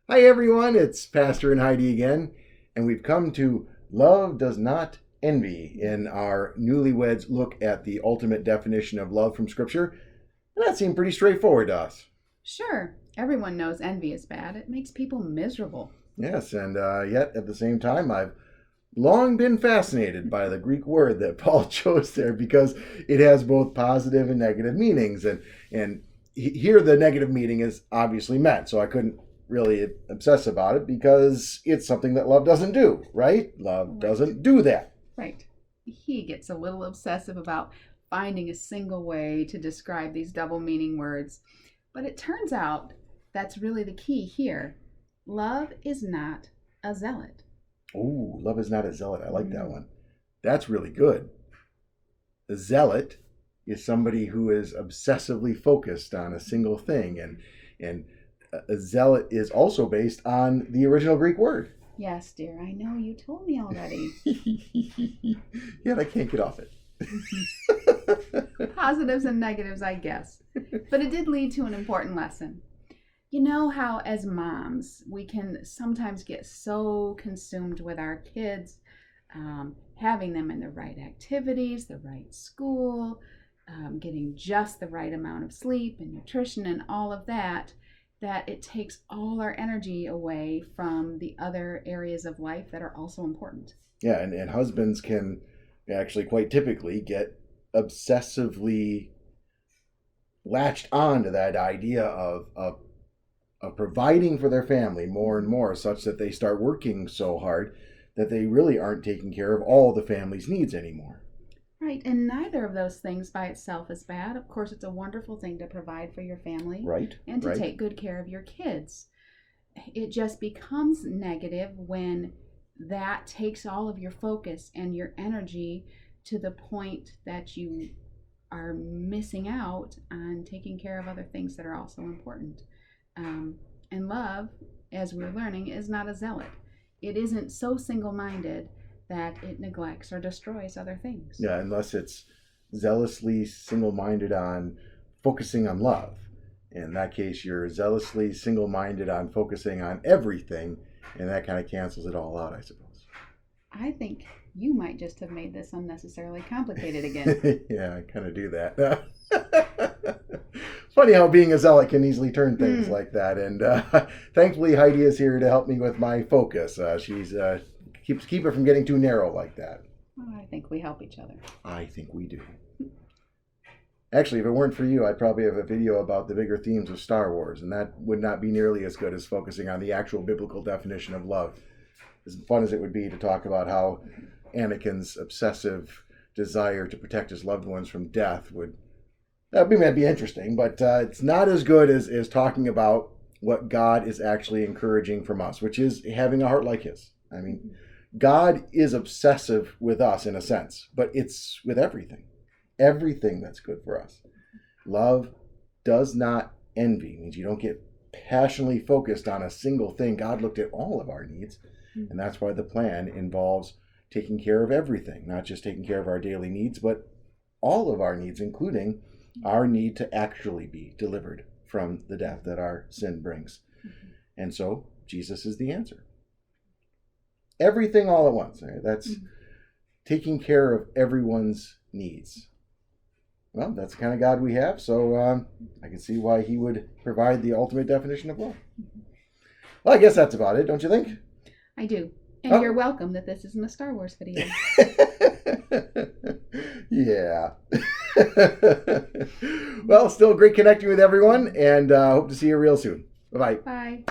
Hi everyone, it's Pastor and Heidi again, and we've come to Love Does Not Envy in our Newlyweds look at the ultimate definition of love from Scripture. And that seemed pretty straightforward to us. Sure, everyone knows envy is bad. It makes people miserable. Yes, and yet at the same time, I've long been fascinated by the Greek word that Paul chose there because it has both positive and negative meanings. And here the negative meaning is obviously meant, so I couldn't really obsess about it because it's something that love doesn't do, right? Love doesn't do that. Right. He gets a little obsessive about finding a single way to describe these double meaning words. But it turns out that's really the key here. Love is not a zealot. Oh, love is not a zealot. I like that one. That's really good. A zealot is somebody who is obsessively focused on a single thing, and a zealot is also based on the original Greek word. Yes, dear, I know you told me already. Yet I can't get off it. Positives and negatives, I guess. But it did lead to an important lesson. You know how as moms, we can sometimes get so consumed with our kids, having them in the right activities, the right school, getting just the right amount of sleep and nutrition and all of that, that it takes all our energy away from the other areas of life that are also important. Yeah, and husbands can actually quite typically get obsessively latched on to that idea of providing for their family more and more, such that they start working so hard that they really aren't taking care of all the family's needs anymore. Right, and neither of those things by itself is bad. Of course, it's a wonderful thing to provide for your family, right, and to take good care of your kids. It just becomes negative when that takes all of your focus and your energy to the point that you are missing out on taking care of other things that are also important. And love, as we're learning, is not a zealot. It isn't so single-minded that it neglects or destroys other things. Yeah, unless it's zealously single-minded on focusing on love. In that case, you're zealously single-minded on focusing on everything, and that kind of cancels it all out, I suppose. I think you might just have made this unnecessarily complicated again. Yeah, I kind of do that. Funny how being a zealot can easily turn things like that. And thankfully, Heidi is here to help me with my focus. She's keep it from getting too narrow like that. Well, I think we help each other. I think we do. Actually, if it weren't for you, I'd probably have a video about the bigger themes of Star Wars, and that would not be nearly as good as focusing on the actual biblical definition of love. As fun as it would be to talk about how Anakin's obsessive desire to protect his loved ones from death might be interesting, but it's not as good as talking about what God is actually encouraging from us, which is having a heart like his. I mean, God is obsessive with us in a sense, but it's with everything that's good for us. Love does not envy. It means you don't get passionately focused on a single thing. God looked at all of our needs, and that's why the plan involves taking care of everything, not just taking care of our daily needs, but all of our needs, including our need to actually be delivered from the death that our sin brings. And so Jesus is the answer. Everything all at once. Right? That's taking care of everyone's needs. Well, that's the kind of God we have, so I can see why he would provide the ultimate definition of love. Well, I guess that's about it, don't you think? I do. And you're welcome that this isn't a Star Wars video. Yeah. Well, still great connecting with everyone, and hope to see you real soon. Bye-bye. Bye.